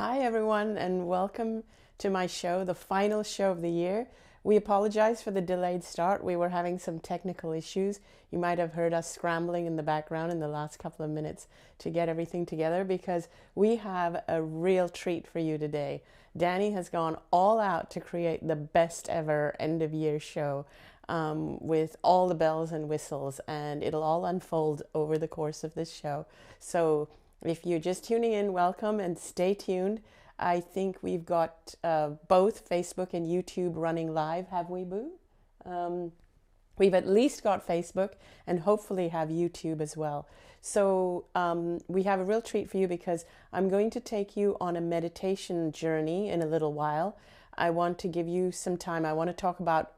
Hi, everyone, and welcome to my show, the final show of the year. We apologize for the delayed start. We were having some technical issues. You might have heard us scrambling in the background in the last couple of minutes to get everything together because we have a real treat for you today. Danny has gone all out to create the best ever end of year show with all the bells and whistles, and it'll all unfold over the course of this show. So if you're just tuning in, welcome and stay tuned. I think we've got both Facebook and YouTube running live, have we, Boo? We've at least got Facebook and hopefully have YouTube as well. So we have a real treat for you because I'm going to take you on a meditation journey in a little while. I want to give you some time. I want to talk about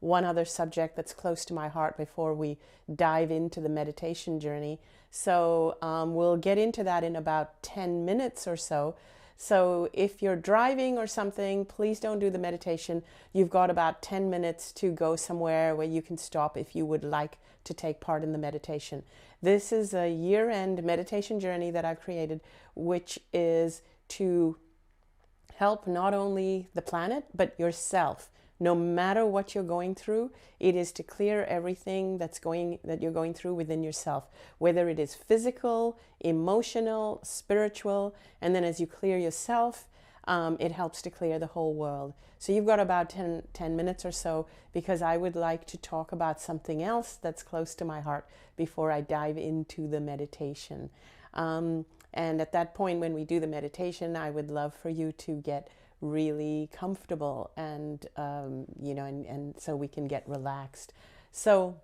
one other subject that's close to my heart before we dive into the meditation journey. So we'll get into that in about 10 minutes or so. So if you're driving or something, please don't do the meditation. You've got about 10 minutes to go somewhere where you can stop if you would like to take part in the meditation. This is a year-end meditation journey that I've created, which is to help not only the planet, but yourself. No matter what you're going through, it is to clear everything that you're going through within yourself, whether it is physical, emotional, spiritual, and then as you clear yourself, it helps to clear the whole world. So you've got about 10 minutes or so because I would like to talk about something else that's close to my heart before I dive into the meditation. And at that point, when we do the meditation, I would love for you to get really comfortable and and so we can get relaxed. So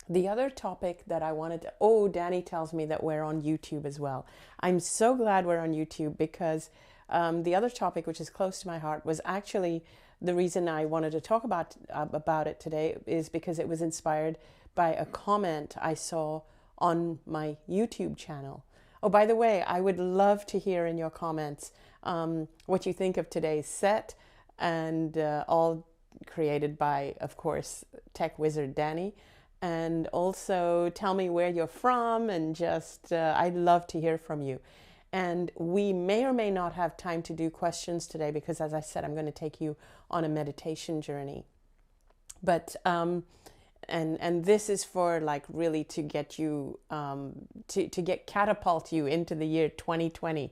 the other topic that I wanted to, Danny tells me that we're on YouTube as well. I'm so glad we're on YouTube because the other topic, which is close to my heart, was actually the reason I wanted to talk about it today is because it was inspired by a comment I saw on my YouTube channel. Oh, by the way, I would love to hear in your comments what you think of today's set, and all created by, of course, tech wizard Danny. And also tell me where you're from, and just I'd love to hear from you. And we may or may not have time to do questions today because, as I said, I'm going to take you on a meditation journey. But and this is for like really to get you to catapult you into the year 2020,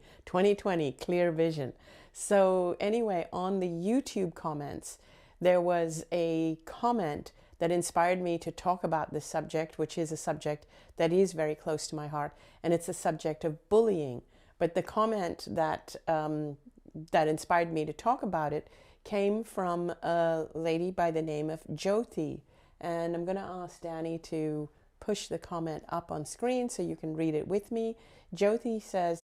clear vision. So anyway, on the YouTube comments, there was a comment that inspired me to talk about this subject, which is a subject that is very close to my heart, and it's a subject of bullying. But the comment that that inspired me to talk about it came from a lady by the name of Jyoti. And I'm going to ask Danny to push the comment up on screen so you can read it with me. Jyoti says,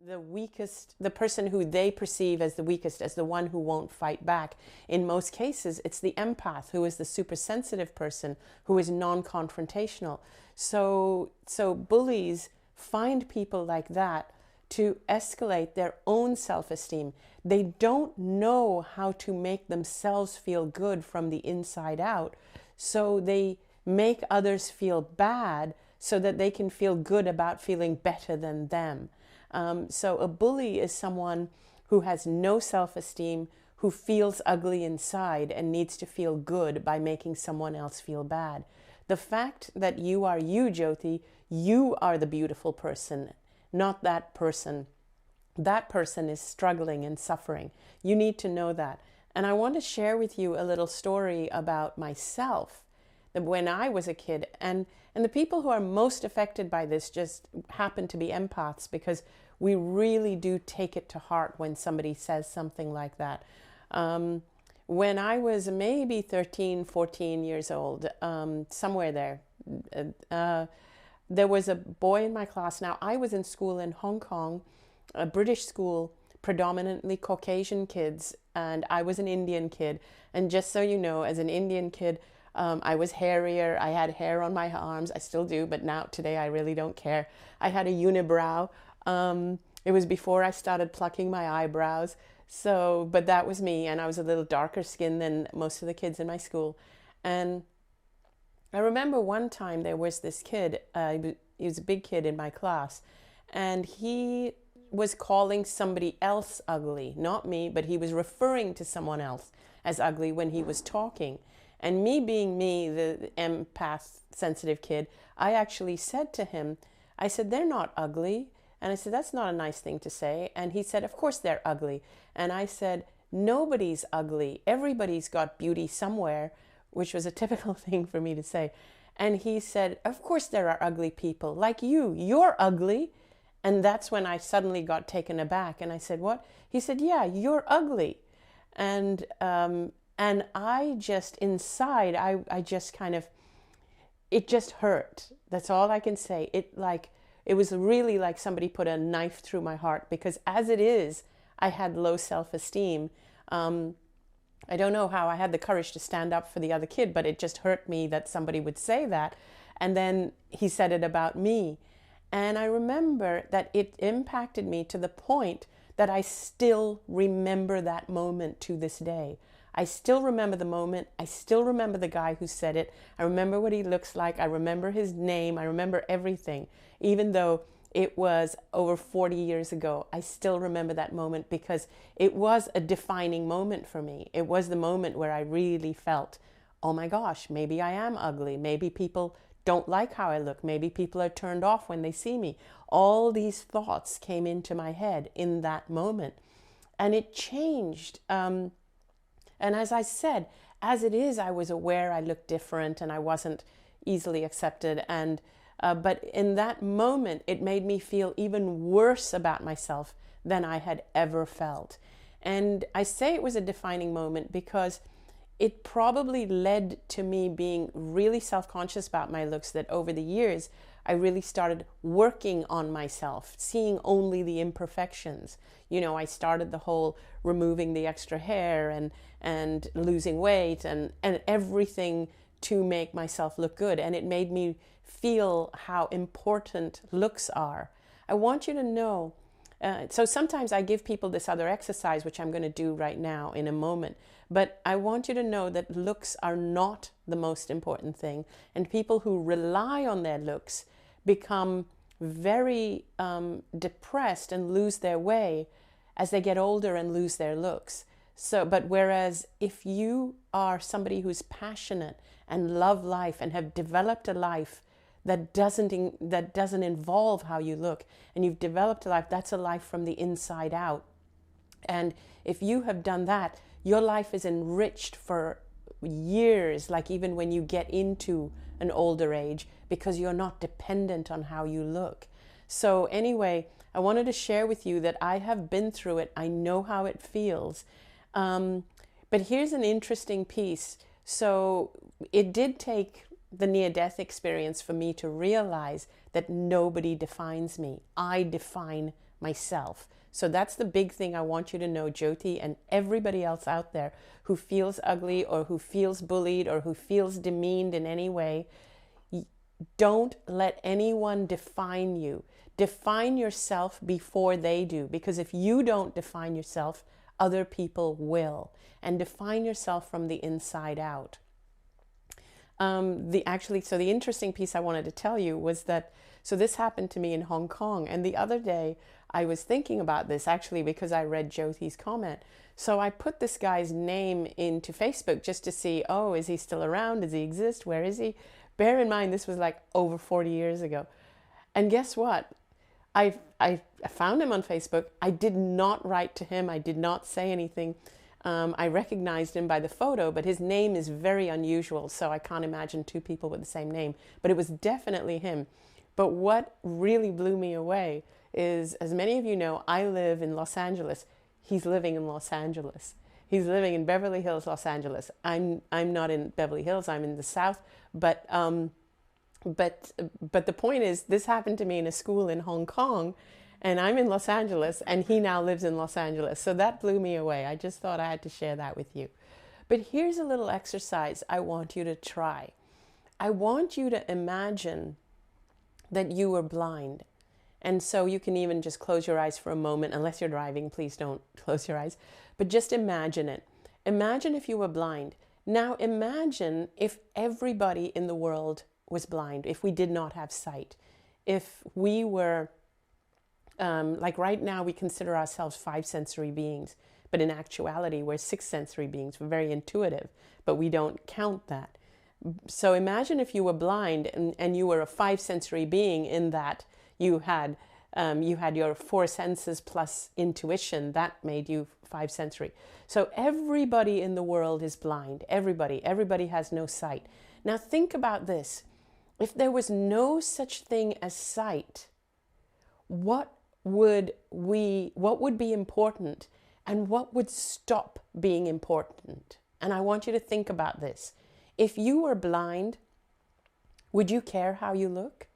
the weakest, the person who they perceive as the weakest, as the one who won't fight back. In most cases, it's the empath, who is the super sensitive person, who is non-confrontational. So bullies find people like that to escalate their own self-esteem. They don't know how to make themselves feel good from the inside out, so they make others feel bad so that they can feel good about feeling better than them. So a bully is someone who has no self-esteem, who feels ugly inside and needs to feel good by making someone else feel bad. The fact that you are you, Jyoti, you are the beautiful person, not that person. That person is struggling and suffering. You need to know that. And I want to share with you a little story about myself, that when I was a kid, and the people who are most affected by this just happen to be empaths, because we really do take it to heart when somebody says something like that. When I was maybe 13, 14 years old, somewhere there, there was a boy in my class. Now, I was in school in Hong Kong, a British school, predominantly Caucasian kids, and I was an Indian kid. And just so you know, as an Indian kid, I was hairier. I had hair on my arms. I still do, but now today I really don't care. I had a unibrow. It was before I started plucking my eyebrows. So, but that was me, and I was a little darker skinned than most of the kids in my school. And I remember one time there was this kid, he was a big kid in my class, and he was calling somebody else ugly, not me, but he was referring to someone else as ugly when he was talking. And me being me, the empath sensitive kid, I actually said to him, I said, they're not ugly. And I said, that's not a nice thing to say. And he said, of course they're ugly. And I said, nobody's ugly. Everybody's got beauty somewhere, which was a typical thing for me to say. And he said, of course there are ugly people like you. You're ugly. And that's when I suddenly got taken aback. And I said, what? He said, yeah, you're ugly. And I just, inside, I just kind of, it just hurt. That's all I can say. It was really like somebody put a knife through my heart, because as it is, I had low self-esteem. I don't know how I had the courage to stand up for the other kid, but it just hurt me that somebody would say that. And then he said it about me. And I remember that it impacted me to the point that I still remember that moment to this day. I still remember the moment. I still remember the guy who said it. I remember what he looks like. I remember his name. I remember everything. Even though it was over 40 years ago, I still remember that moment, because it was a defining moment for me. It was the moment where I really felt, oh my gosh, maybe I am ugly. Maybe people don't like how I look. Maybe people are turned off when they see me. All these thoughts came into my head in that moment, and it changed. And as I said, as it is, I was aware I looked different and I wasn't easily accepted. And but in that moment, it made me feel even worse about myself than I had ever felt. And I say it was a defining moment because it probably led to me being really self-conscious about my looks, that over the years, I really started working on myself, seeing only the imperfections. You know, I started the whole removing the extra hair and losing weight and everything to make myself look good. And it made me feel how important looks are. I want you to know, so sometimes I give people this other exercise, which I'm going to do right now in a moment. But I want you to know that looks are not the most important thing. And people who rely on their looks become very depressed and lose their way as they get older and lose their looks. But whereas if you are somebody who's passionate and love life and have developed a life that doesn't involve how you look, and you've developed a life that's a life from the inside out, and if you have done that, your life is enriched for years, like even when you get into an older age, because you're not dependent on how you look. So anyway, I wanted to share with you that I have been through it. I know how it feels. But here's an interesting piece. So it did take the near-death experience for me to realize that nobody defines me. I define myself. So that's the big thing I want you to know, Jyoti, and everybody else out there who feels ugly or who feels bullied or who feels demeaned in any way. Don't let anyone define you. Define yourself before they do, because if you don't define yourself, other people will. And define yourself from the inside out. So the interesting piece I wanted to tell you was that, so this happened to me in Hong Kong, and the other day I was thinking about this actually because I read Jyoti's comment. So I put this guy's name into Facebook just to see, oh, is he still around? Does he exist? Where is he? Bear in mind, this was like over 40 years ago. And guess what? I found him on Facebook. I did not write to him. I did not say anything. I recognized him by the photo, but his name is very unusual, so I can't imagine two people with the same name. But it was definitely him. But what really blew me away is, as many of you know, I live in Los Angeles. He's living in Los Angeles. He's living in Beverly Hills, Los Angeles. I'm not in Beverly Hills. I'm in the South. But the point is, this happened to me in a school in Hong Kong, and I'm in Los Angeles, and he now lives in Los Angeles. So that blew me away. I just thought I had to share that with you. But here's a little exercise I want you to try. I want you to imagine that you were blind. And so you can even just close your eyes for a moment. Unless you're driving, please don't close your eyes. But just imagine it. Imagine if you were blind. Now imagine if everybody in the world was blind, if we did not have sight. If we were, like right now, we consider ourselves 5 sensory beings. But in actuality, we're 6 sensory beings. We're very intuitive, but we don't count that. So imagine if you were blind and you were a 5 sensory being, in that you had your 4 senses plus intuition. That made you 5 sensory. So everybody in the world is blind. Everybody has no sight. Now think about this. If there was no such thing as sight, what would be important, and what would stop being important? And I want you to think about this. If you were blind, would you care how you look?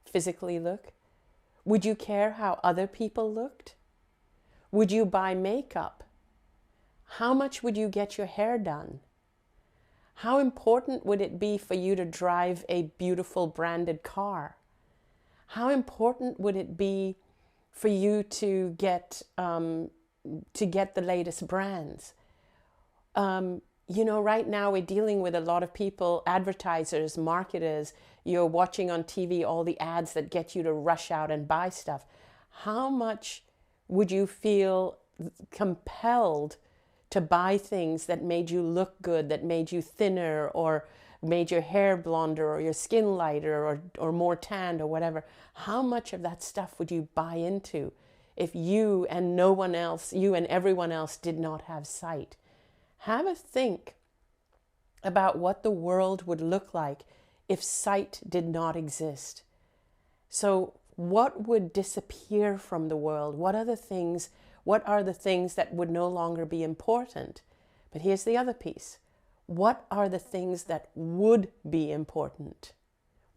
Physically look? Would you care how other people looked? Would you buy makeup? How much would you get your hair done? How important would it be for you to drive a beautiful branded car? How important would it be for you to get the latest brands? Right now we're dealing with a lot of people, advertisers, marketers. You're watching on TV all the ads that get you to rush out and buy stuff. How much would you feel compelled to buy things that made you look good, that made you thinner, or made your hair blonder, or your skin lighter, or more tanned, or whatever? How much of that stuff would you buy into if you and no one else, you and everyone else, did not have sight? Have a think about what the world would look like if sight did not exist. So what would disappear from the world? What are the things that would no longer be important? But here's the other piece. What are the things that would be important?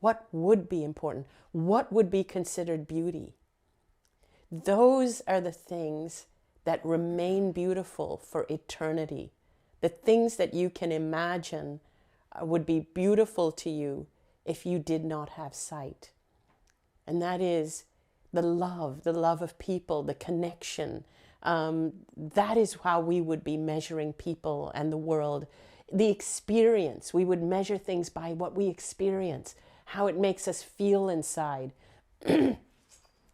What would be important? What would be considered beauty? Those are the things that remain beautiful for eternity. The things that you can imagine would be beautiful to you if you did not have sight. And that is the love of people, the connection. That is how we would be measuring people and the world. The experience. We would measure things by what we experience, how it makes us feel inside.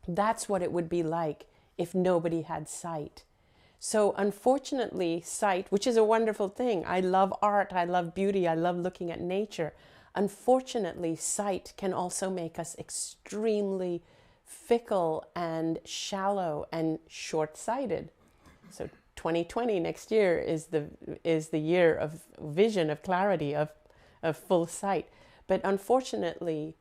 That's what it would be like if nobody had sight. So unfortunately, sight, which is a wonderful thing. I love art, I love beauty, I love looking at nature. Unfortunately, sight can also make us extremely fickle and shallow and short-sighted. So 2020, next year, is the year of vision, of clarity, of full sight. But unfortunately,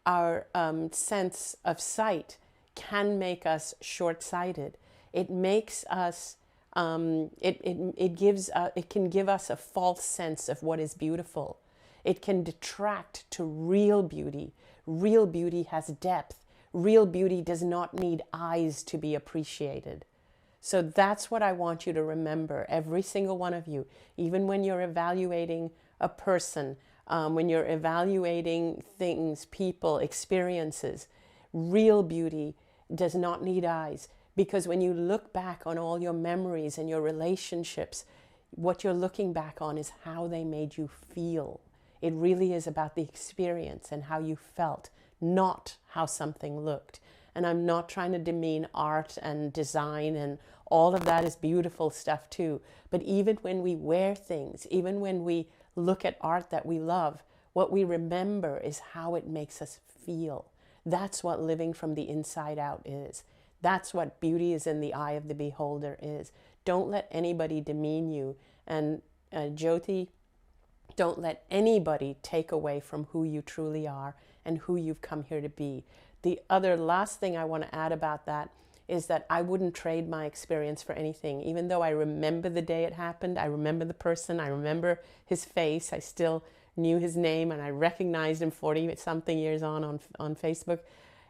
our sense of sight can make us short-sighted. It makes us it can give us a false sense of what is beautiful. It can detract to real beauty. Real beauty has depth. real beauty does not need eyes to be appreciated. So that's what I want you to remember, every single one of you, even when you're evaluating a person, when you're evaluating things, people, experiences. Real beauty does not need eyes, because when you look back on all your memories and your relationships, what you're looking back on is how they made you feel. It really is about the experience and how you felt, not how something looked. And I'm not trying to demean art and design, and all of that is beautiful stuff too. But even when we wear things, even when we look at art that we love, what we remember is how it makes us feel. That's what living from the inside out is. That's what beauty is in the eye of the beholder is. Don't let anybody demean you. And Jyoti, don't let anybody take away from who you truly are and who you've come here to be. The other last thing I want to add about that is that I wouldn't trade my experience for anything. Even though I remember the day it happened, I remember the person, I remember his face, I still knew his name, and I recognized him 40-something years on Facebook.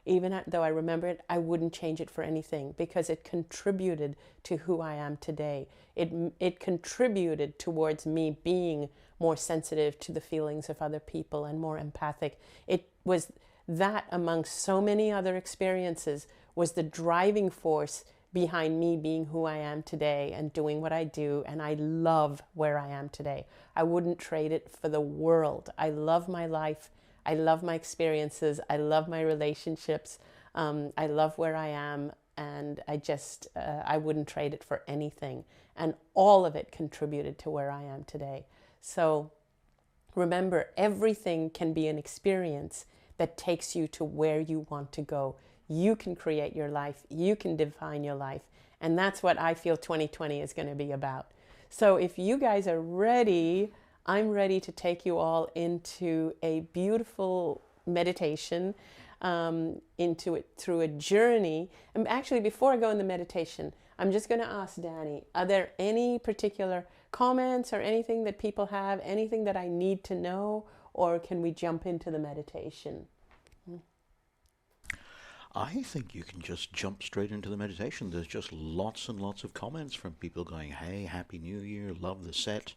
Even though I remember it, I wouldn't change it for anything, because it contributed to who I am today. It contributed towards me being more sensitive to the feelings of other people and more empathic. It was that, amongst so many other experiences, was the driving force behind me being who I am today and doing what I do. And I love where I am today. I wouldn't trade it for the world. I love my life. I love my experiences. I love my relationships. I love where I am. And I wouldn't trade it for anything. And all of it contributed to where I am today. So remember, everything can be an experience that takes you to where you want to go. You can create your life. You can define your life. And that's what I feel 2020 is going to be about. So if you guys are ready, I'm ready to take you all into a beautiful meditation, into it through a journey. And actually, before I go in the meditation, I'm just going to ask Danny, are there any particular comments or anything that people have, anything that I need to know, or can we jump into the meditation? I think you can just jump straight into the meditation. There's just lots and lots of comments from people going, hey, Happy New Year, love the set.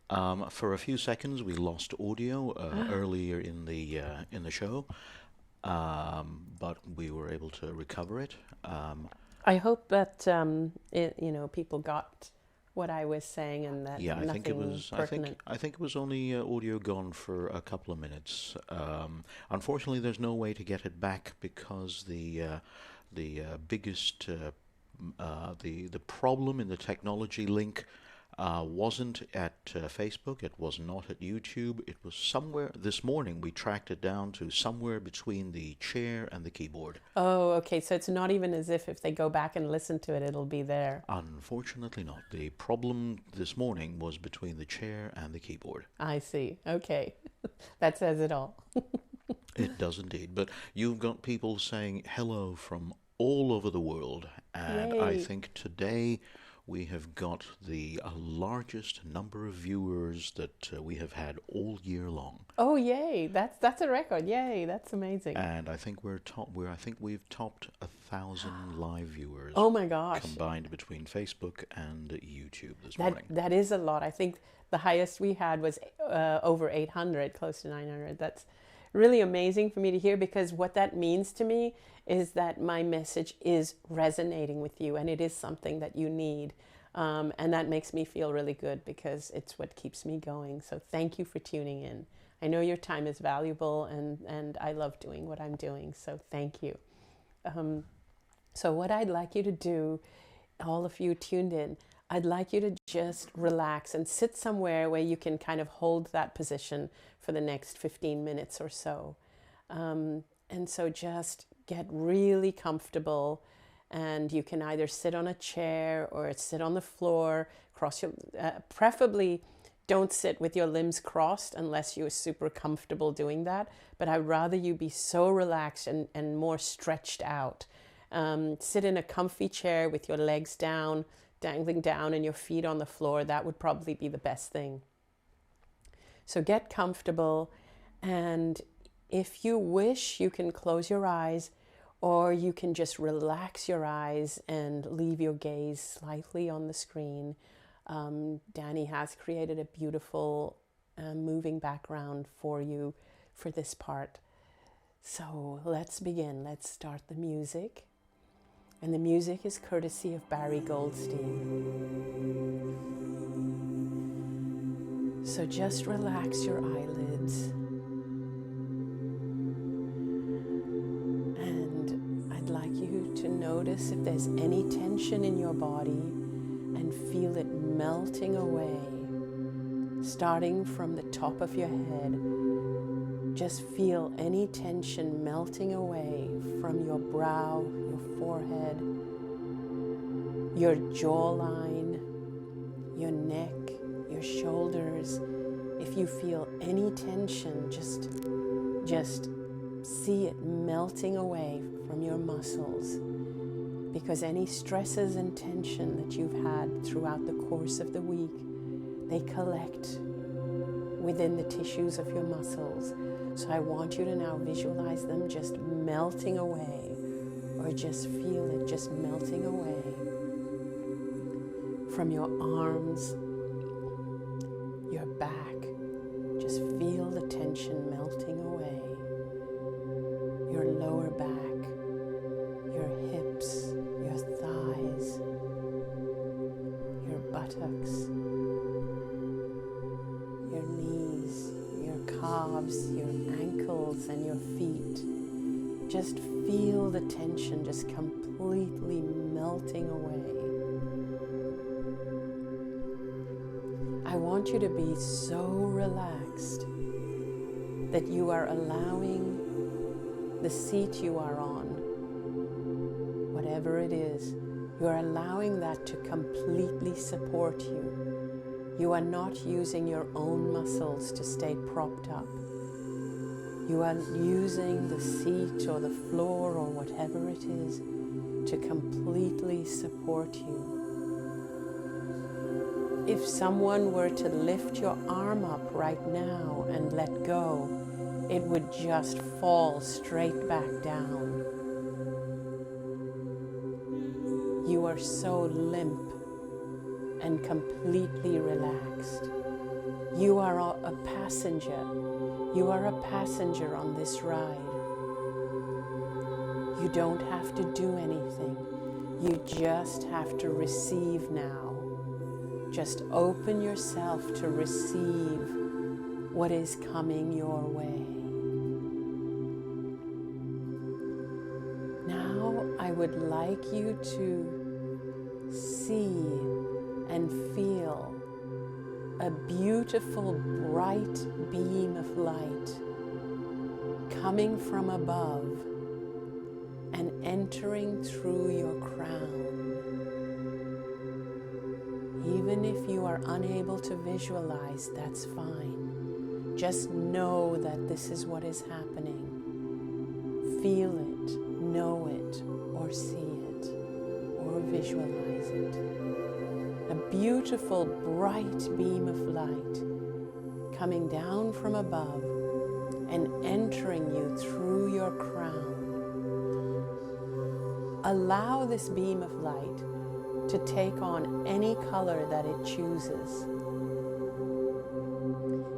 For a few seconds, we lost audio earlier in the show, but we were able to recover it. I hope that people got what I was saying, and that yeah, nothing pertinent. I think it was only audio gone for a couple of minutes. Unfortunately, there's no way to get it back, because the biggest the problem in the technology link wasn't at Facebook, it was not at YouTube, it was somewhere. This morning we tracked it down to somewhere between the chair and the keyboard. Oh, okay, so it's not even as if they go back and listen to it, it'll be there. Unfortunately not. The problem this morning was between the chair and the keyboard. I see. Okay. That says it all. It does indeed. But you've got people saying hello from all over the world, and Yay. I think today we have got the largest number of viewers that we have had all year long. Oh, yay! That's a record. Yay! That's amazing. And I think I think we've topped 1,000 live viewers. Oh my gosh! Combined between Facebook and YouTube this morning. That is a lot. I think the highest we had was over 800, close to 900. That's really amazing for me to hear, because what that means to me is that my message is resonating with you, and it is something that you need. And that makes me feel really good, because it's what keeps me going. So thank you for tuning in. I know your time is valuable, and I love doing what I'm doing. So thank you. So what I'd like you to do, all of you tuned in, I'd like you to just relax and sit somewhere where you can kind of hold that position for the next 15 minutes or so. And so just get really comfortable, and you can either sit on a chair or sit on the floor, cross your, preferably don't sit with your limbs crossed unless you're super comfortable doing that. But I'd rather you be so relaxed and more stretched out. Sit in a comfy chair with your legs down, dangling down, and your feet on the floor. That would probably be the best thing. So get comfortable, and if you wish, you can close your eyes Or you can just relax your eyes and leave your gaze slightly on the screen. Danny has created a beautiful moving background for you for this part. So let's begin. Let's start the music. And the music is courtesy of Barry Goldstein. So just relax your eyelids. And I'd like you to notice if there's any tension in your body and feel it melting away. Starting from the top of your head, just feel any tension melting away from your brow, your forehead, your jawline, your neck, your shoulders. If you feel any tension, just see it melting away from your muscles, because any stresses and tension that you've had throughout the course of the week, they collect within the tissues of your muscles. So I want you to now visualize them just melting away, or just feel it just melting away from your arms, your back. Just feel the tension melting away. Your lower back, your hips, your thighs, your buttocks, your knees, your calves, your ankles, and your feet. Just feel the tension just completely melting away. I want you to be so relaxed that you are allowing the seat you are on, whatever it is, you are allowing that to completely support you. You are not using your own muscles to stay propped up. You are using the seat or the floor or whatever it is to completely support you. If someone were to lift your arm up right now and let go, it would just fall straight back down. You are so limp and completely relaxed. You are a passenger. You are a passenger on this ride. You don't have to do anything. You just have to receive now. Just open yourself to receive what is coming your way. Now I would like you to see and feel a beautiful bright beam of light coming from above and entering through your crown. Even if you are unable to visualize, that's fine. Just know that this is what is happening. Feel it, know it, or see it, or visualize it. A beautiful bright beam of light coming down from above and entering you through your crown. Allow this beam of light to take on any color that it chooses.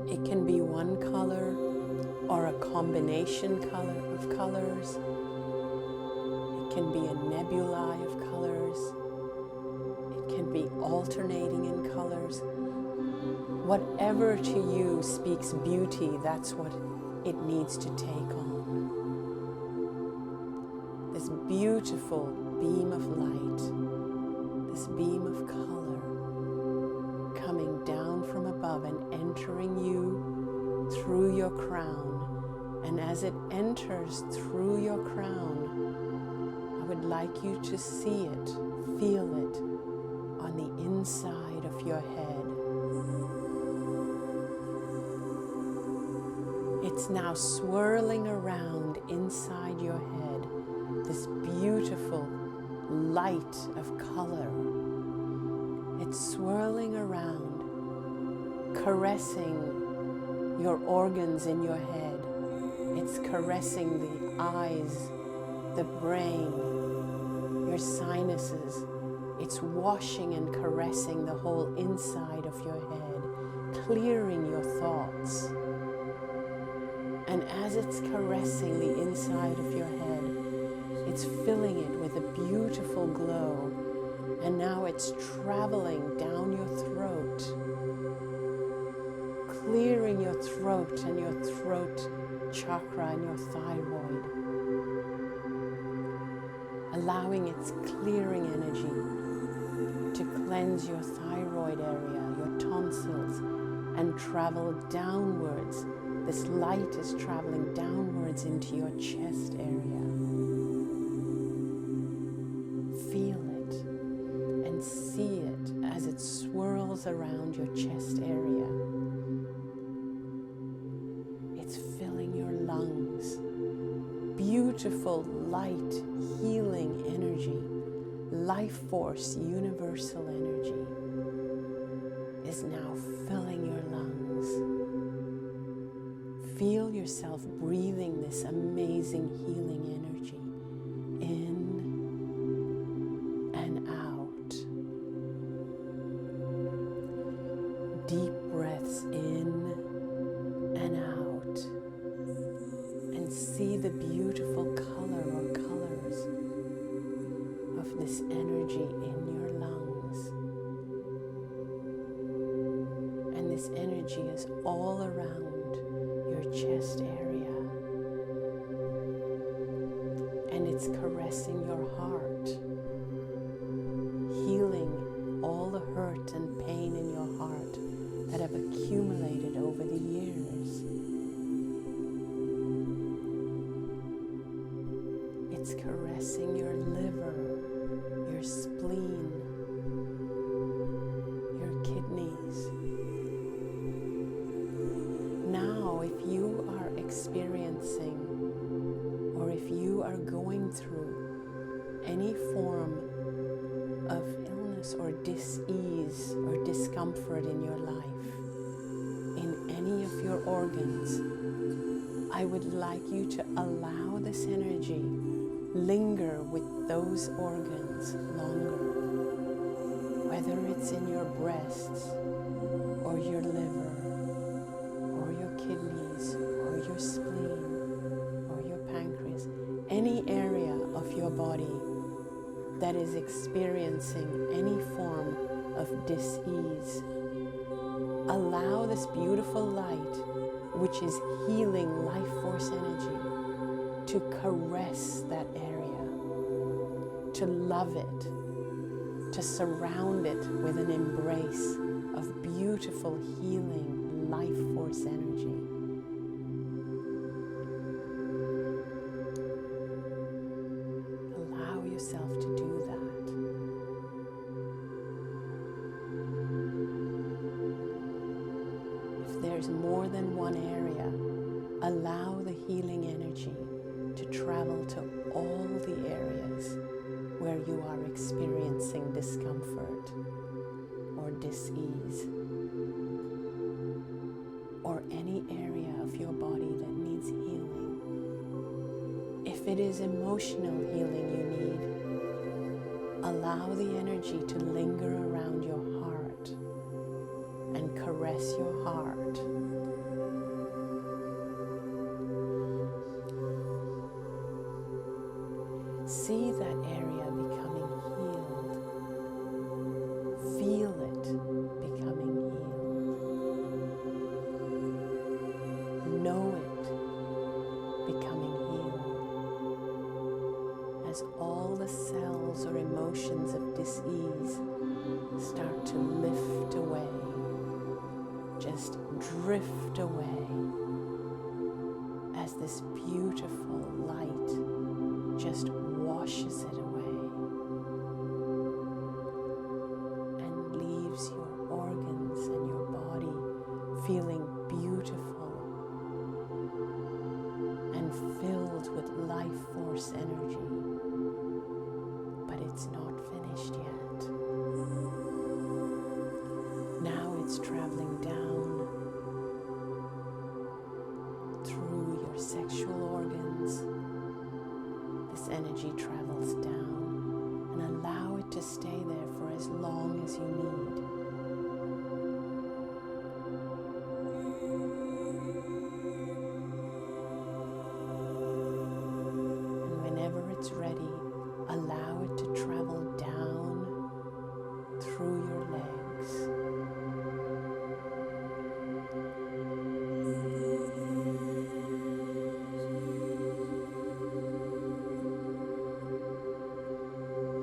It can be one color or a combination of colors. It can be a nebula of colors. It can be alternating in colors. Whatever to you speaks beauty, that's what it needs to take on. This beautiful beam of light, this beam of color coming down from above and entering you through your crown. And as it enters through your crown, I would like you to see it, feel it on the inside of your head. It's now swirling around inside your head, this beautiful light of color. It's swirling around, caressing your organs in your head. It's caressing the eyes, the brain, your sinuses. It's washing and caressing the whole inside of your head, clearing your thoughts. And as it's caressing the inside of your head, it's filling it with a beautiful glow. And now it's traveling down your throat, clearing your throat and your throat chakra and your thyroid, allowing its clearing energy to cleanse your thyroid area, your tonsils, and travel downwards. This light is traveling downwards into your chest area. Feel it and see it as it swirls around your chest area. It's filling your lungs. Beautiful, light, healing energy, life force, universal energy is now filling your lungs. Feel yourself breathing this amazing healing energy in and out. Deep breaths in and out. And see the beautiful color or colors of this energy in your lungs. And this energy is all around your chest area, and it's caressing your heart, healing all the hurt and pain in your heart that have accumulated over the years. It's caressing your liver, your spleen, your kidneys. Now, if you are experiencing or if you are going through any form of illness or dis-ease or discomfort in your life, in any of your organs, I would like you to allow this energy linger with those organs longer, whether it's in your breasts or your liver, kidneys, or your spleen, or your pancreas, any area of your body that is experiencing any form of dis-ease. Allow this beautiful light, which is healing life force energy, to caress that area, to love it, to surround it with an embrace of beautiful healing life force energy. Allow yourself to do that. If there's more than one area, allow the healing energy to travel to all the areas where you are experiencing discomfort or dis-ease, or any area of your body that needs healing. If it is emotional healing you need, allow the energy to linger around your heart and caress your heart. See that area becoming healed. Feel it becoming healed. Know it becoming healed. As all the cells or emotions of dis-ease start to lift away, just drift away, as this beautiful light just washes it away and leaves your organs and your body feeling beautiful and filled with life force energy. But it's not finished yet. Now it's traveling down through your sexual organs. This energy energy travels down, and allow it to stay there for as long as you need. And whenever it's ready, allow it to travel down through your legs.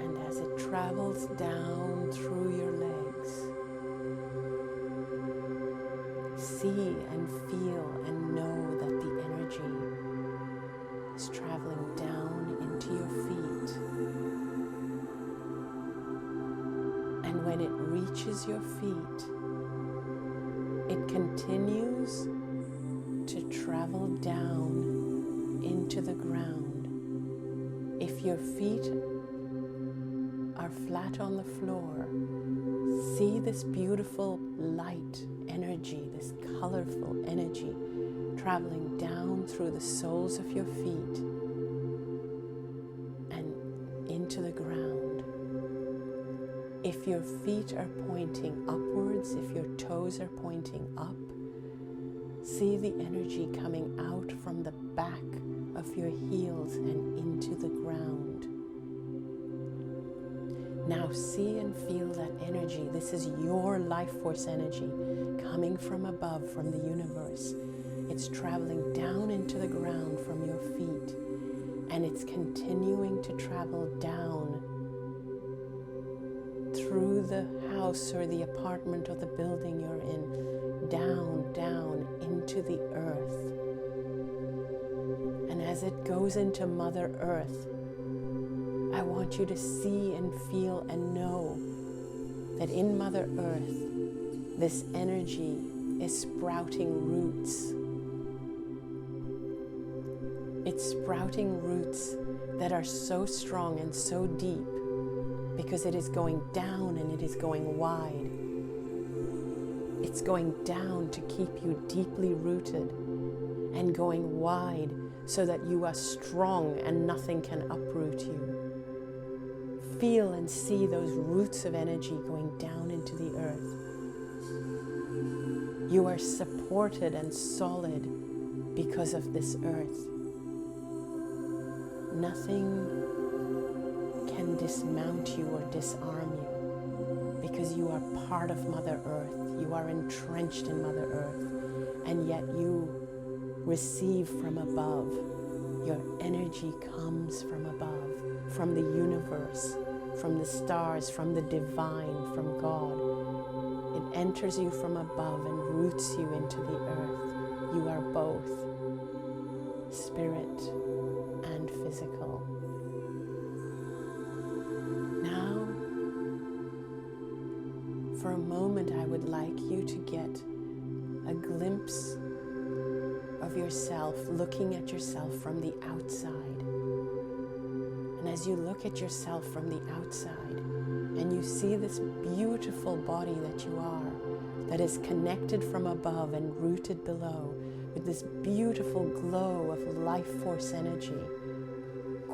And as it travels down through your legs, see and feel and know that the energy is traveling down into your feet. And when it reaches your feet, it continues to travel down into the ground. If your feet are flat on the floor, see this beautiful light energy, this colorful energy traveling down through the soles of your feet and into the ground. If your feet are pointing upwards, if your toes are pointing up, see the energy coming out from the back of your heels and into the ground. Now see and feel that energy. This is your life force energy coming from above, from the universe. It's traveling down into the ground from your feet, and it's continuing to travel down through the house or the apartment or the building you're in, down into the earth. And as it goes into Mother Earth, I want you to see and feel and know that in Mother Earth, this energy is sprouting roots. It's sprouting roots that are so strong and so deep because it is going down and it is going wide. It's going down to keep you deeply rooted and going wide so that you are strong and nothing can uproot you. Feel and see those roots of energy going down into the earth. You are supported and solid because of this earth. Nothing can dismount you or disarm you because you are part of Mother Earth. You are entrenched in Mother Earth, and yet you receive from above. Your energy comes from above, from the universe, from the stars, from the divine, from God. It enters you from above and roots you into the earth. You are both spirit and physical. Now, for a moment, I would like you to get a glimpse of yourself, looking at yourself from the outside. And as you look at yourself from the outside, and you see this beautiful body that you are, that is connected from above and rooted below, with this beautiful glow of life force energy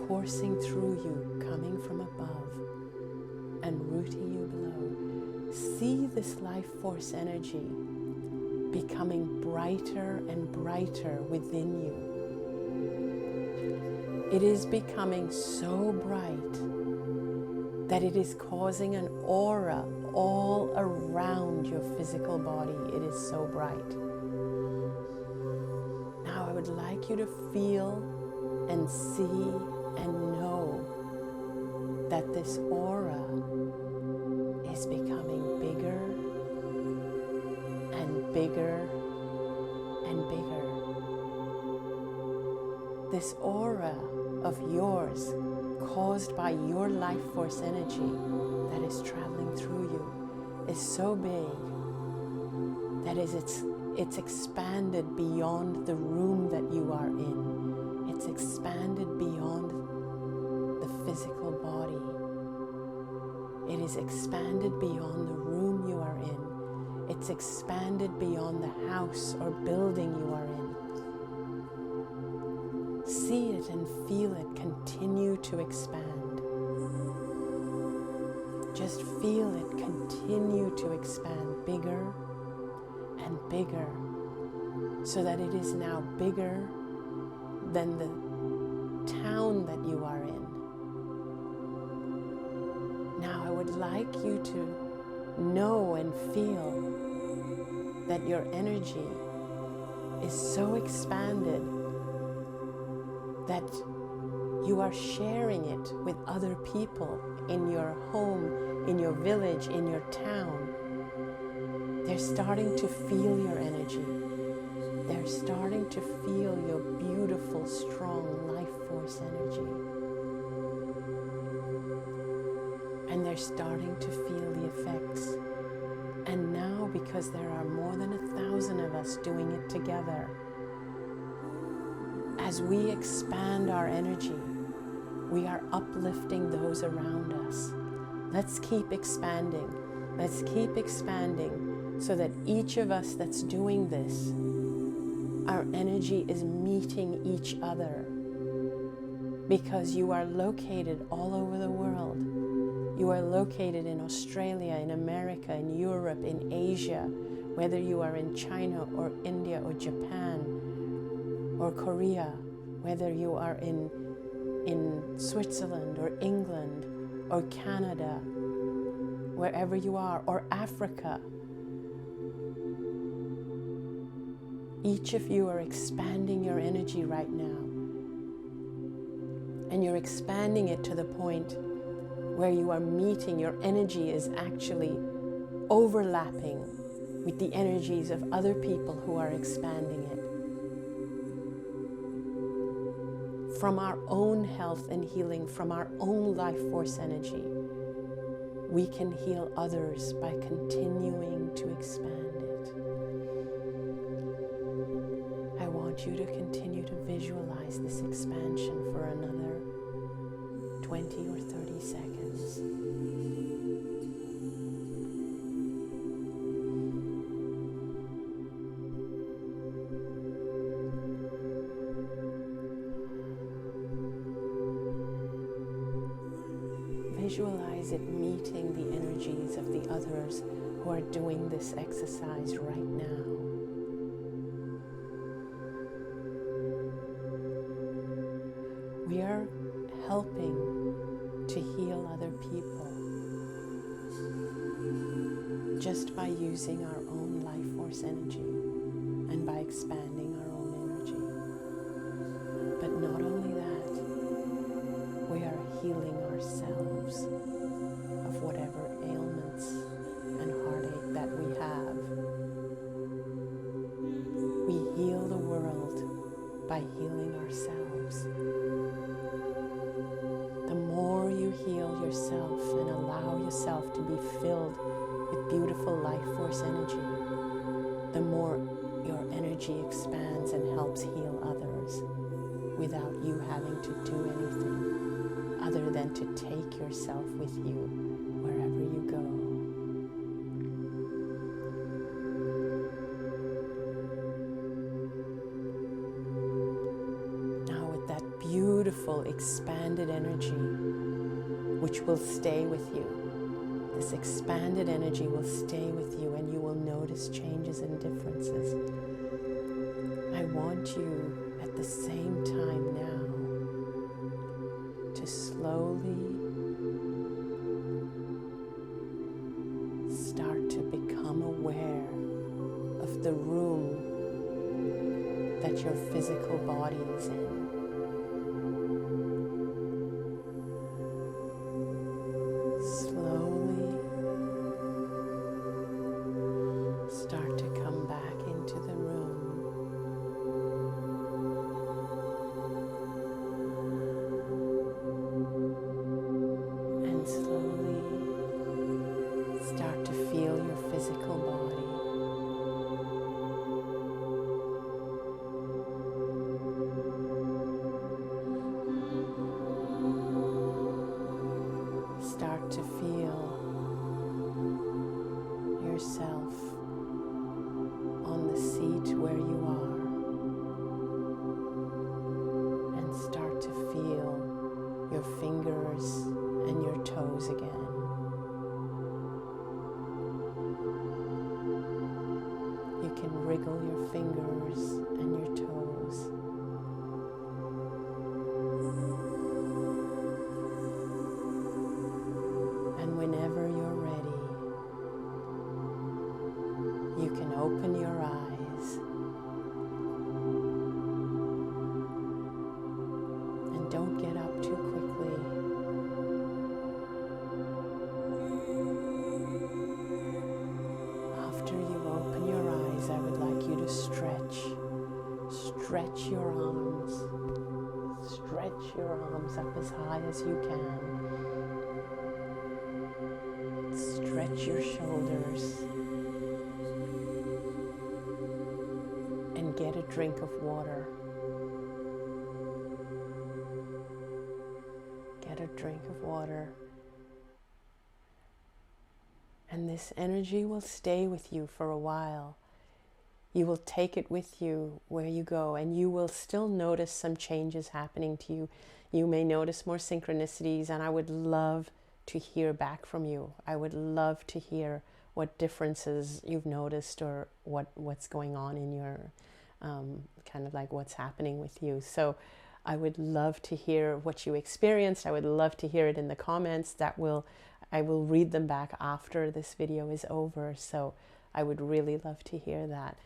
coursing through you, coming from above and rooting you below. See this life force energy becoming brighter and brighter within you. It is becoming so bright that it is causing an aura all around your physical body. It is so bright. Now I would like you to feel and see and know that this aura is becoming bigger and bigger and bigger. This aura of yours, caused by your life force energy that is traveling through you, is so big that it's expanded beyond the room that you are in. It's expanded beyond the physical body. It is expanded beyond the room you are in. It's expanded beyond the house or building you are in. see it and feel it continue to expand. Just feel it continue to expand bigger and bigger, so that it is now bigger than the town that you are in. Now I would like you to know and feel that your energy is so expanded that you are sharing it with other people in your home, in your village, in your town. They're starting to feel your energy. They're starting to feel your beautiful, strong life force energy. And they're starting to feel the effects. And now, because there are more than 1,000 of us doing it together, as we expand our energy, we are uplifting those around us. Let's keep expanding. Let's keep expanding so that each of us that's doing this, our energy is meeting each other, because you are located all over the world. You are located in Australia, in America, in Europe, in Asia, whether you are in China or India or Japan or Korea, whether you are in Switzerland or England or Canada, wherever you are, or Africa. Each of you are expanding your energy right now. And you're expanding it to the point where you are meeting, your energy is actually overlapping with the energies of other people who are expanding it. From our own health and healing, from our own life force energy, we can heal others by continuing to expand it. I want you to continue to visualize this expansion for another 20 or 30 seconds. Visualize it meeting the energies of the others who are doing this exercise right now. We are helping to heal other people just by using our own life force energy and by expanding our own energy. But not only that, we are healing ourselves of whatever ailments and heartache that we have. We heal the world by healing ourselves. The more you heal yourself and allow yourself to be filled with beautiful life force energy, the more your energy expands and helps heal others without you having to do anything other than to take yourself with you wherever you go. Now with that beautiful expanded energy, which will stay with you, this expanded energy will stay with you and you will notice changes and differences. I want you at the same time now to slowly start to become aware of the room that your physical body is in. Slowly start to come back into the room. And slowly start to feel your physical body. Start to feel yourself on the seat where you are, and can wriggle your fingers and your toes. And whenever you're ready, you can open your eyes. And don't get up too quickly. After you open your eyes, I would like you to stretch. Stretch your arms. Stretch your arms up as high as you can. Stretch your shoulders. And get a drink of water. Get a drink of water. And this energy will stay with you for a while. You will take it with you where you go, and you will still notice some changes happening to you. You may notice more synchronicities, and I would love to hear back from you. I would love to hear what differences you've noticed, or what's going on in your kind of like what's happening with you. So I would love to hear what you experienced. I would love to hear it in the comments. I will read them back after this video is over. So I would really love to hear that.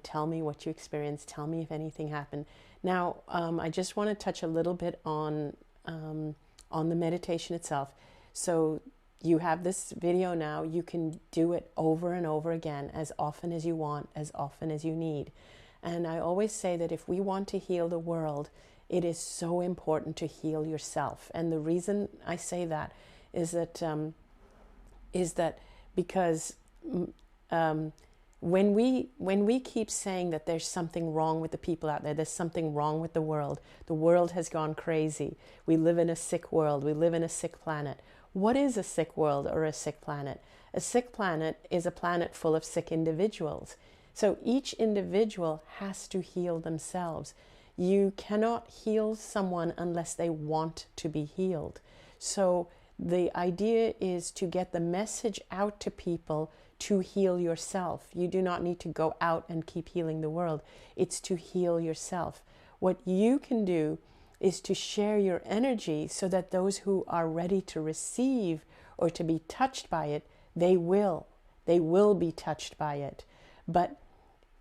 Tell me what you experienced. Tell me if anything happened. Now, I just want to touch a little bit on the meditation itself. So you have this video now. You can do it over and over again, as often as you want, as often as you need. And I always say that if we want to heal the world, it is so important to heal yourself. And the reason I say that is that because when we keep saying that there's something wrong with the people out there's something wrong with the world has gone crazy, we live in a sick world, we live in a sick planet. What is a sick world or a sick planet? A sick planet is a planet full of sick individuals. So each individual has to heal themselves. You cannot heal someone unless they want to be healed. So the idea is to get the message out to people to heal yourself. You do not need to go out and keep healing the world. It's to heal yourself. What you can do is to share your energy so that those who are ready to receive or to be touched by it, they will be touched by it. But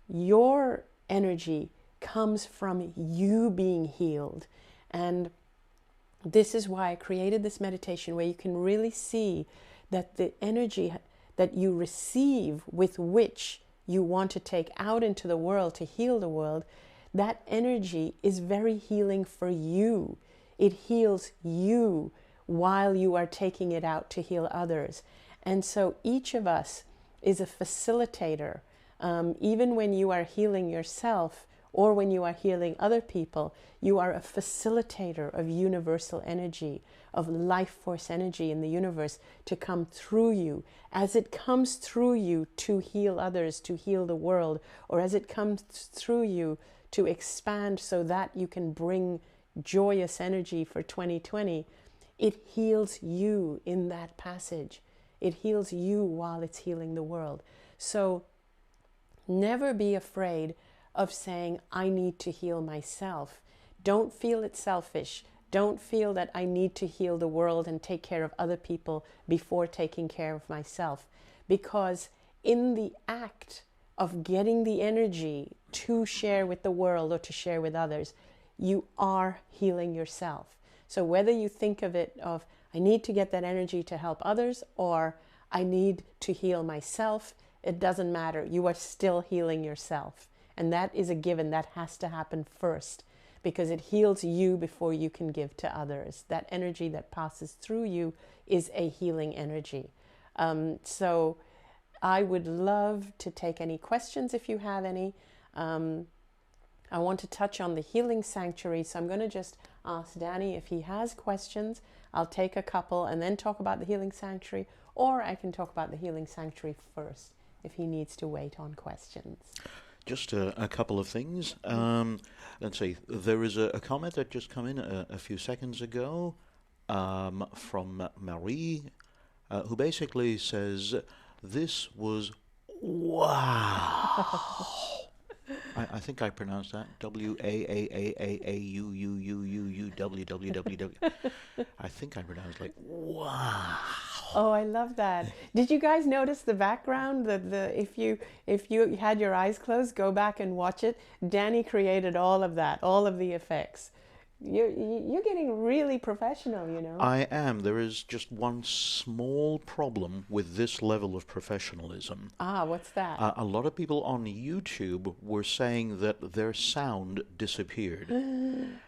your energy comes from you being healed. And this is why I created this meditation, where you can really see that the energy that you receive, with which you want to take out into the world to heal the world, that energy is very healing for you. It heals you while you are taking it out to heal others. And so each of us is a facilitator. Even when you are healing yourself, or when you are healing other people, you are a facilitator of universal energy, of life force energy in the universe to come through you. As it comes through you to heal others, to heal the world, or as it comes through you to expand so that you can bring joyous energy for 2020, it heals you in that passage. It heals you while it's healing the world. So never be afraid of saying, I need to heal myself. Don't feel it's selfish. Don't feel that I need to heal the world and take care of other people before taking care of myself. Because in the act of getting the energy to share with the world or to share with others, you are healing yourself. So whether you think of it of, I need to get that energy to help others, or I need to heal myself, it doesn't matter. You are still healing yourself. And that is a given. That has to happen first, because it heals you before you can give to others. That energy that passes through you is a healing energy. So I would love to take any questions if you have any. I want to touch on the healing sanctuary, so I'm going to just ask Danny if he has questions. I'll take a couple and then talk about the healing sanctuary, or I can talk about the healing sanctuary first if he needs to wait on questions. Just a couple of things. Let's see. There is a comment that just come in a few seconds ago from Marie, who basically says, this was wow. I think I pronounced that WAAAAAUUUUUWWW. I think I pronounced like wow. Oh, I love that. Did you guys notice the background? The if you had your eyes closed, go back and watch it. Danny created all of that, all of the effects. You're getting really professional, you know. I am. There is just one small problem with this level of professionalism. Ah, what's that? A lot of people on YouTube were saying that their sound disappeared.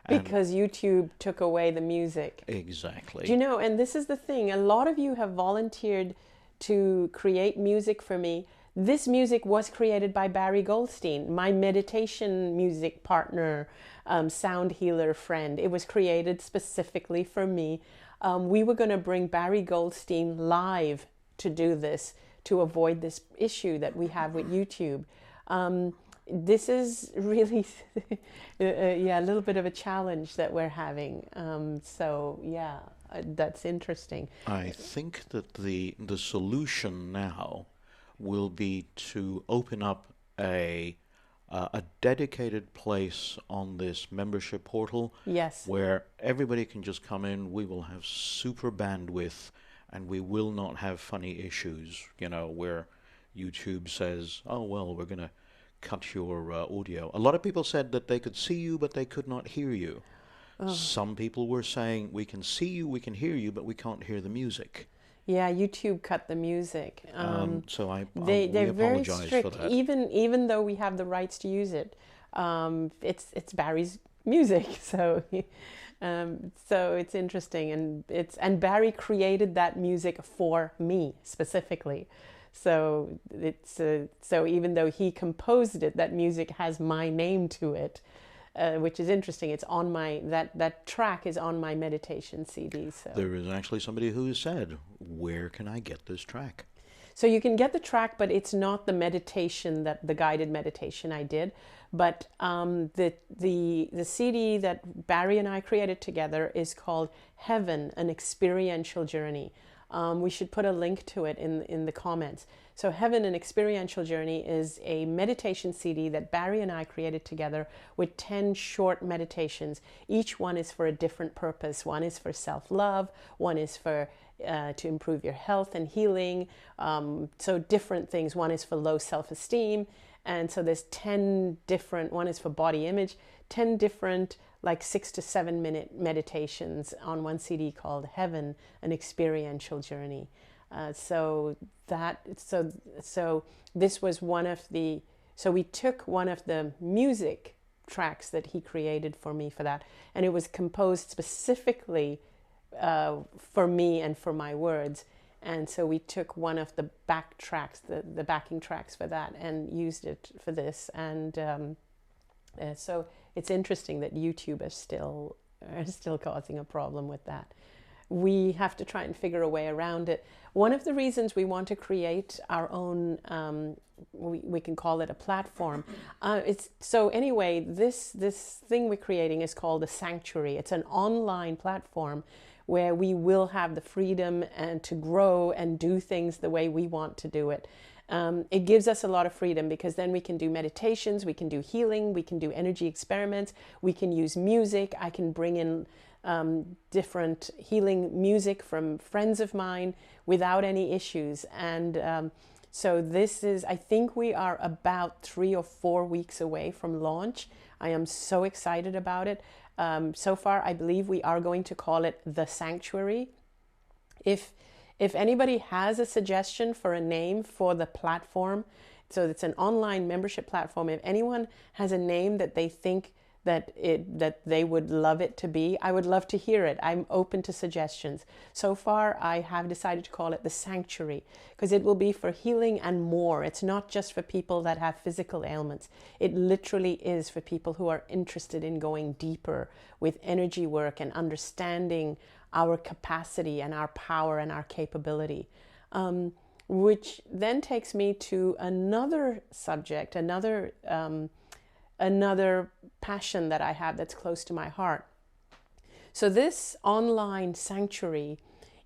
Because YouTube took away the music. Exactly. Do you know, and this is the thing, a lot of you have volunteered to create music for me. This music was created by Barry Goldstein, my meditation music partner, sound healer friend. It was created specifically for me. We were going to bring Barry Goldstein live to do this, to avoid this issue that we have with YouTube. This is really, yeah, a little bit of a challenge that we're having. So, yeah, that's interesting. I think that the solution now will be to open up a dedicated place on this membership portal. Yes. Where everybody can just come in. We will have super bandwidth, and we will not have funny issues, you know, where YouTube says, oh, well, we're going to cut your audio. A lot of people said that they could see you, but they could not hear you. Oh. Some people were saying, we can see you, we can hear you, but we can't hear the music. Yeah, YouTube cut the music. So they're very apologize strict, for that. Even though we have the rights to use it. It's Barry's music, so so it's interesting, and Barry created that music for me specifically. So it's so even though he composed it, that music has my name to it. Which is interesting. It's on my that track is on my meditation CD. So there is actually somebody who has said, "Where can I get this track?" So you can get the track, but it's not the meditation the guided meditation I did. But the CD that Barry and I created together is called Heaven, An Experiential Journey. We should put a link to it in the comments. So Heaven, An Experiential Journey is a meditation CD that Barry and I created together with 10 short meditations. Each one is for a different purpose. One is for self-love. One is for to improve your health and healing. So different things. One is for low self-esteem. And so there's 10 different, one is for body image, 10 different like 6 to 7 minute meditations on one CD called Heaven, An Experiential Journey. So this was one of the, so we took one of the music tracks that he created for me for that, and it was composed specifically for me and for my words. And so we took one of the back tracks, the backing tracks for that, and used it for this. And so it's interesting that YouTube are still causing a problem with that. We have to try and figure a way around it. One of the reasons we want to create our own, we can call it a platform. So anyway, this thing we're creating is called the Sanctuary. It's an online platform where we will have the freedom and to grow and do things the way we want to do it. It gives us a lot of freedom because then we can do meditations, we can do healing, we can do energy experiments, we can use music. I can bring in different healing music from friends of mine without any issues. And so this is, I think we are about 3 or 4 weeks away from launch. I am so excited about it. So far, I believe we are going to call it The Sanctuary. If anybody has a suggestion for a name for the platform, so it's an online membership platform. If anyone has a name that they think that they would love it to be, I would love to hear it. I'm open to suggestions. So far, I have decided to call it The Sanctuary because it will be for healing and more. It's not just for people that have physical ailments. It literally is for people who are interested in going deeper with energy work and understanding our capacity and our power and our capability. Which then takes me to another subject, another passion that I have that's close to my heart. So this online sanctuary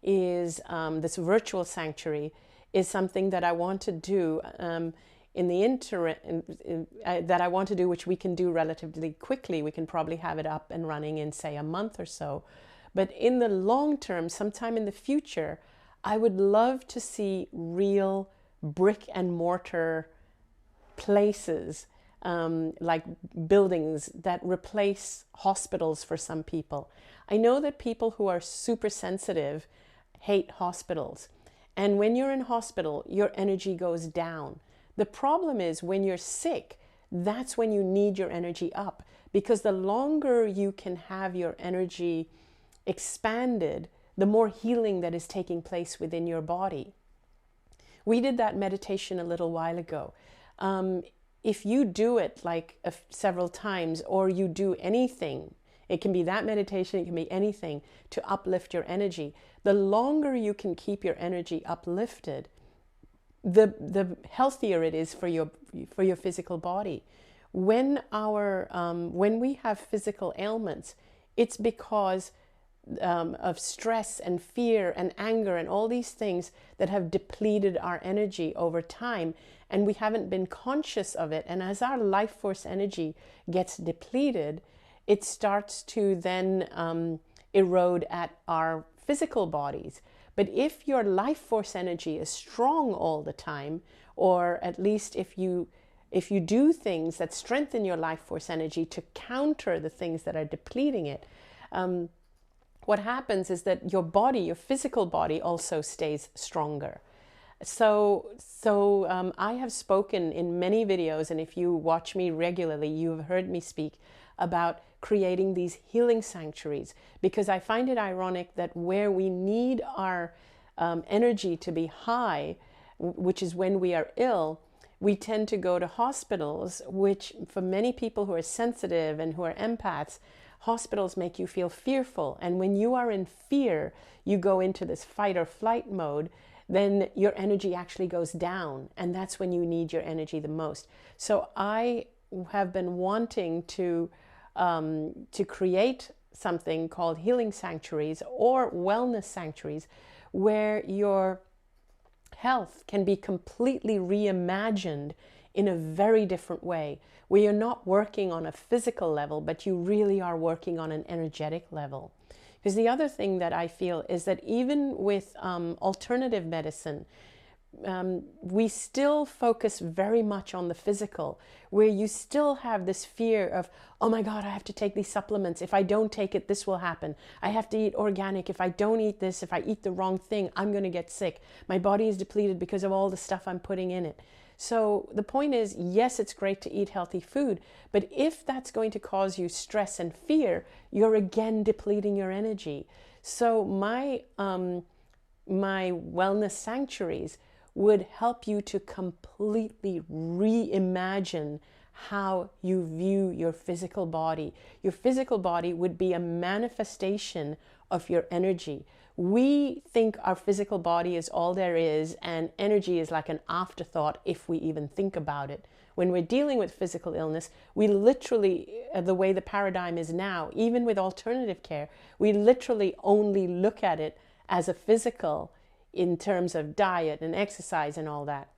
is, this virtual sanctuary is something that I want to do. in the interim that I want to do, which we can do relatively quickly. We can probably have it up and running in, say, a month or so. But in the long term, sometime in the future, I would love to see real brick and mortar places, like buildings that replace hospitals for some people. I know that people who are super sensitive hate hospitals. And when you're in hospital, your energy goes down. The problem is when you're sick, that's when you need your energy up, because the longer you can have your energy expanded, the more healing that is taking place within your body. We did that meditation a little while ago. If you do it like several times, or you do anything, it can be that meditation, it can be anything to uplift your energy. The longer you can keep your energy uplifted, the healthier it is for your physical body. When we have physical ailments, it's because of stress and fear and anger and all these things that have depleted our energy over time, and we haven't been conscious of it. And as our life force energy gets depleted, it starts to then erode at our physical bodies. But if your life force energy is strong all the time, or at least if you do things that strengthen your life force energy to counter the things that are depleting it, what happens is that your body, your physical body, also stays stronger. So I have spoken in many videos, and if you watch me regularly, you've heard me speak about creating these healing sanctuaries, because I find it ironic that where we need our energy to be high, which is when we are ill, we tend to go to hospitals, which for many people who are sensitive and who are empaths, hospitals make you feel fearful. And when you are in fear, you go into this fight or flight mode, then your energy actually goes down. And that's when you need your energy the most. So I have been wanting to create something called healing sanctuaries or wellness sanctuaries, where your health can be completely reimagined in a very different way, where you're not working on a physical level, but you really are working on an energetic level. Because the other thing that I feel is that even with alternative medicine, we still focus very much on the physical, where you still have this fear of, oh my God, I have to take these supplements. If I don't take it, this will happen. I have to eat organic. If I don't eat this, if I eat the wrong thing, I'm going to get sick. My body is depleted because of all the stuff I'm putting in it. So the point is, yes, it's great to eat healthy food, but if that's going to cause you stress and fear, you're again depleting your energy. So my wellness sanctuaries would help you to completely reimagine how you view your physical body. Your physical body would be a manifestation of your energy. We think our physical body is all there is, and energy is like an afterthought if we even think about it. When we're dealing with physical illness, we literally, the way the paradigm is now, even with alternative care, we literally only look at it as a physical in terms of diet and exercise and all that.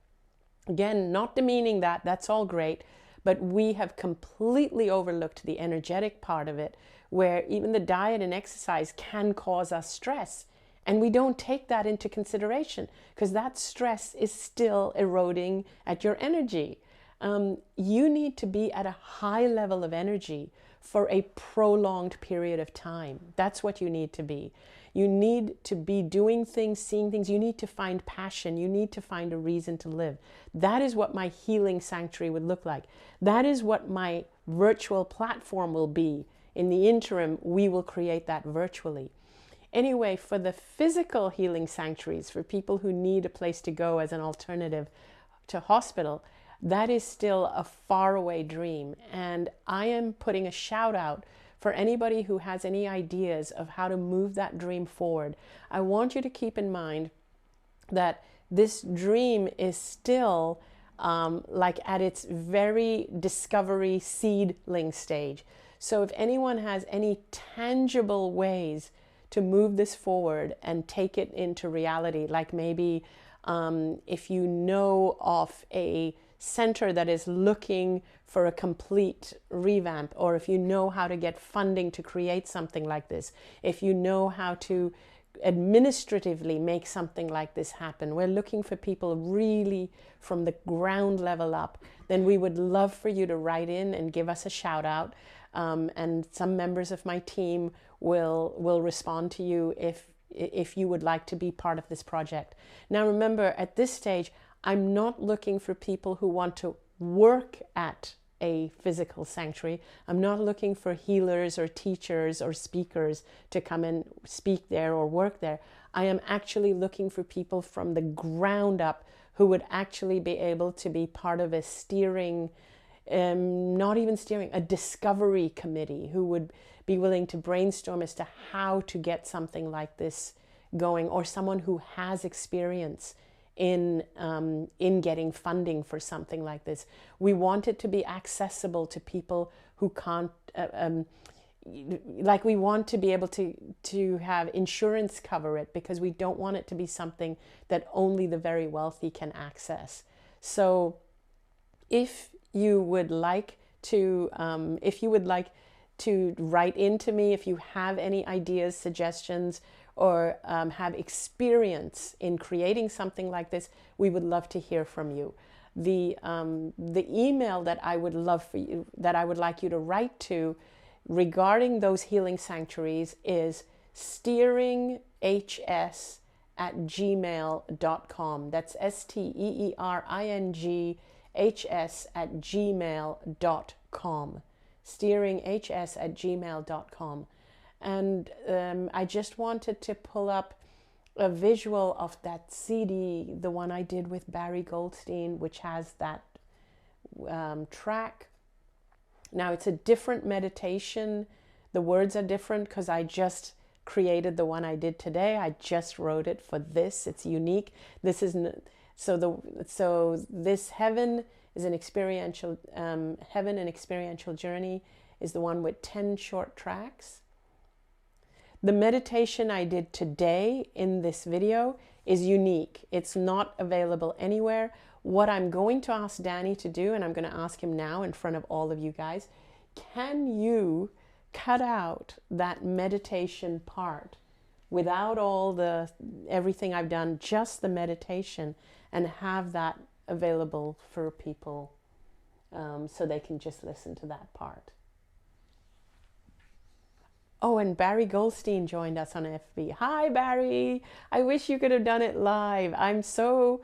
Again, not demeaning that, that's all great, but we have completely overlooked the energetic part of it, where even the diet and exercise can cause us stress. And we don't take that into consideration because that stress is still eroding at your energy. You need to be at a high level of energy for a prolonged period of time. That's what you need to be. You need to be doing things, seeing things. You need to find passion. You need to find a reason to live. That is what my healing sanctuary would look like. That is what my virtual platform will be. In the interim, we will create that virtually. Anyway, for the physical healing sanctuaries, for people who need a place to go as an alternative to hospital, that is still a faraway dream. And I am putting a shout out for anybody who has any ideas of how to move that dream forward. I want you to keep in mind that this dream is still like at its very discovery seedling stage. So if anyone has any tangible ways to move this forward and take it into reality, like maybe if you know of a center that is looking for a complete revamp, or if you know how to get funding to create something like this, if you know how to administratively make something like this happen, we're looking for people really from the ground level up, then we would love for you to write in and give us a shout out. And some members of my team will respond to you if you would like to be part of this project. Now remember, at this stage, I'm not looking for people who want to work at a physical sanctuary. I'm not looking for healers or teachers or speakers to come and speak there or work there. I am actually looking for people from the ground up who would actually be able to be part of a steering, not even steering, a discovery committee, who would be willing to brainstorm as to how to get something like this going, or someone who has experience in getting funding for something like this. We want it to be accessible to people who can't, like we want to be able to have insurance cover it, because we don't want it to be something that only the very wealthy can access. So if you would like to write into me, if you have any ideas, suggestions, or have experience in creating something like this, we would love to hear from you. The email that I would like you to write to regarding those healing sanctuaries is steeringhs@gmail.com. That's steeringhs@gmail.com. steeringhs@gmail.com. And I just wanted to pull up a visual of that CD, the one I did with Barry Goldstein, which has that track. Now it's a different meditation. The words are different because I just created the one I did today. I just wrote it for this. It's unique. This is so this heaven is an experiential heaven and experiential journey is the one with 10 short tracks. The meditation I did today in this video is unique. It's not available anywhere. What I'm going to ask Danny to do, and I'm going to ask him now in front of all of you guys, can you cut out that meditation part without everything I've done, just the meditation, and have that available for people so they can just listen to that part? Oh, and Barry Goldstein joined us on FB. Hi, Barry. I wish you could have done it live. I'm so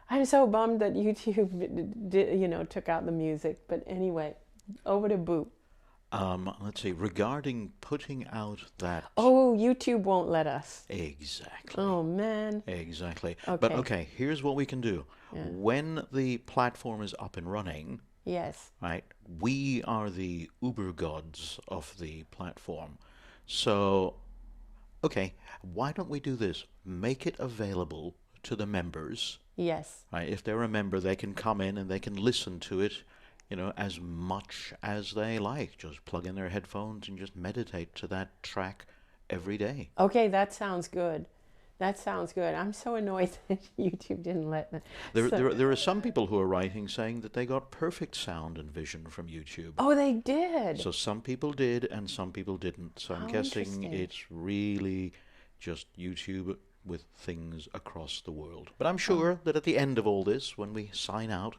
bummed that YouTube took out the music. But anyway, over to Boo. Let's see. Regarding putting out that. Oh, YouTube won't let us. Exactly. Oh man. Exactly. Okay. But okay, here's what we can do. Yeah. When the platform is up and running. Yes. Right. We are the uber gods of the platform. So, okay, why don't we do this? Make it available to the members. Yes. Right? If they're a member, they can come in and they can listen to it, as much as they like. Just plug in their headphones and just meditate to that track every day. Okay, that sounds good. That sounds good. I'm so annoyed that YouTube didn't let me. There are some people who are writing saying that they got perfect sound and vision from YouTube. Oh, they did. So some people did and some people didn't. So I'm guessing it's really just YouTube with things across the world. But I'm sure that at the end of all this, when we sign out,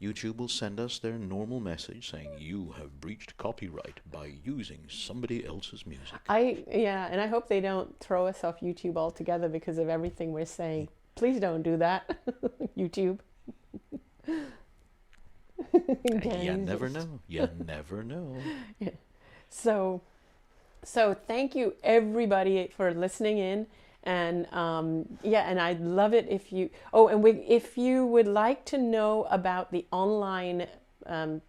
YouTube will send us their normal message saying you have breached copyright by using somebody else's music. And I hope they don't throw us off YouTube altogether because of everything we're saying. Please don't do that, YouTube. You never know. You never know. Yeah. So thank you everybody for listening in. And and I'd love it if you if you would like to know about the online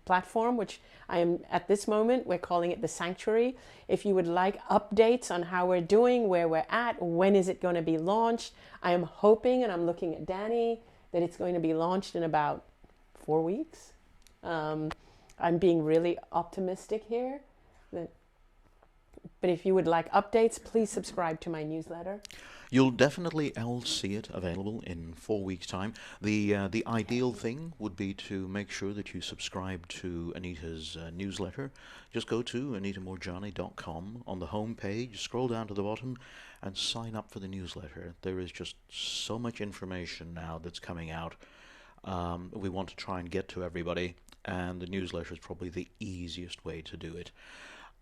platform, which I am at this moment, we're calling it the Sanctuary. If you would like updates on how we're doing, where we're at, when is it going to be launched, I am hoping, and I'm looking at Danny, that it's going to be launched in about 4 weeks. I'm being really optimistic here. But if you would like updates, please subscribe to my newsletter. You'll definitely all see it available in 4 weeks' time. The ideal thing would be to make sure that you subscribe to Anita's newsletter. Just go to anitamoorjani.com. On the home page, scroll down to the bottom, and sign up for the newsletter. There is just so much information now that's coming out. We want to try and get to everybody, and the newsletter is probably the easiest way to do it.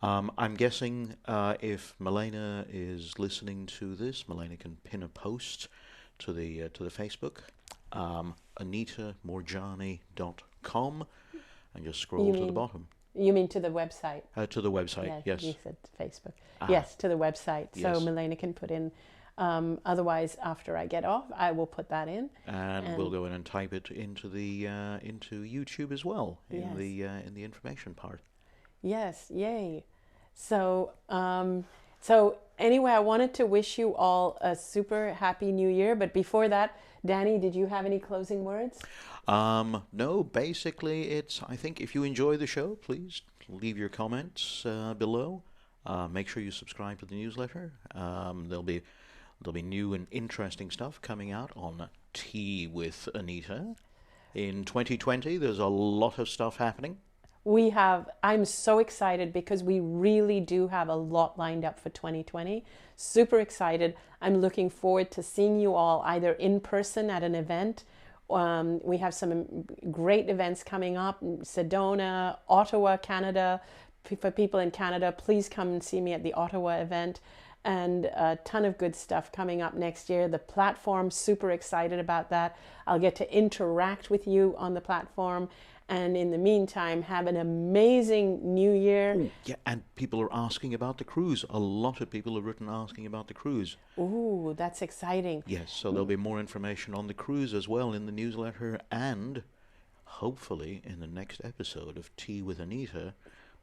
I'm guessing if Milena is listening to this, Milena can pin a post to the Facebook, anitamoorjani.com, and just scroll to the bottom. You mean to the website? To the website, yes. You said Facebook. Yes, to the website. So Yes. Milena can put in. Otherwise, after I get off, I will put that in. And we'll go in and type it into the into YouTube as well in Yes. in the information part. Yes, yay. So, so anyway, I wanted to wish you all a super happy new year. But before that, Danny, did you have any closing words? No, basically I think if you enjoy the show, please leave your comments below. Make sure you subscribe to the newsletter. There'll be new and interesting stuff coming out on Tea with Anita. In 2020, there's a lot of stuff happening. I'm so excited because we really do have a lot lined up for 2020. Super excited. I'm looking forward to seeing you all either in person at an event. We have some great events coming up in Sedona, Ottawa, Canada. For people in Canada, please come and see me at the Ottawa event. And a ton of good stuff coming up next year. The platform, super excited about that. I'll get to interact with you on the platform. And in the meantime, have an amazing new year. Ooh, yeah, and people are asking about the cruise. A lot of people have written asking about the cruise. Ooh, that's exciting. Yes, so there'll be more information on the cruise as well in the newsletter, and hopefully in the next episode of Tea with Anita,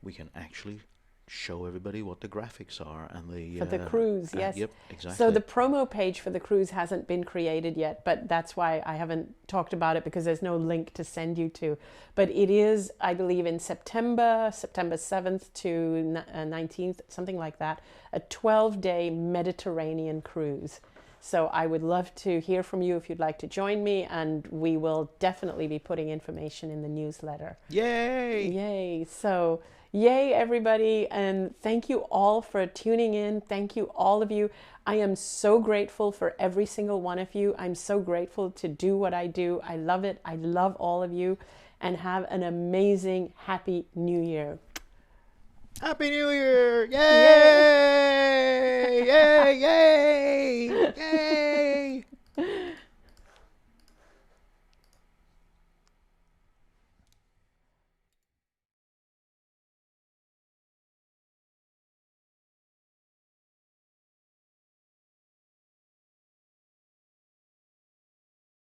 we can actually show everybody what the graphics are and the For the cruise, yes. Yep, exactly. So the promo page for the cruise hasn't been created yet, but that's why I haven't talked about it, because there's no link to send you to. But it is, I believe, in September 7th to 19th, something like that, a 12-day Mediterranean cruise. So I would love to hear from you if you'd like to join me, and we will definitely be putting information in the newsletter. Yay! Yay! So, yay, everybody, and thank you all for tuning in. Thank you, all of you. I am so grateful for every single one of you. I'm so grateful to do what I do. I love it. I love all of you, and have an amazing, happy New Year. Happy New Year! Yay!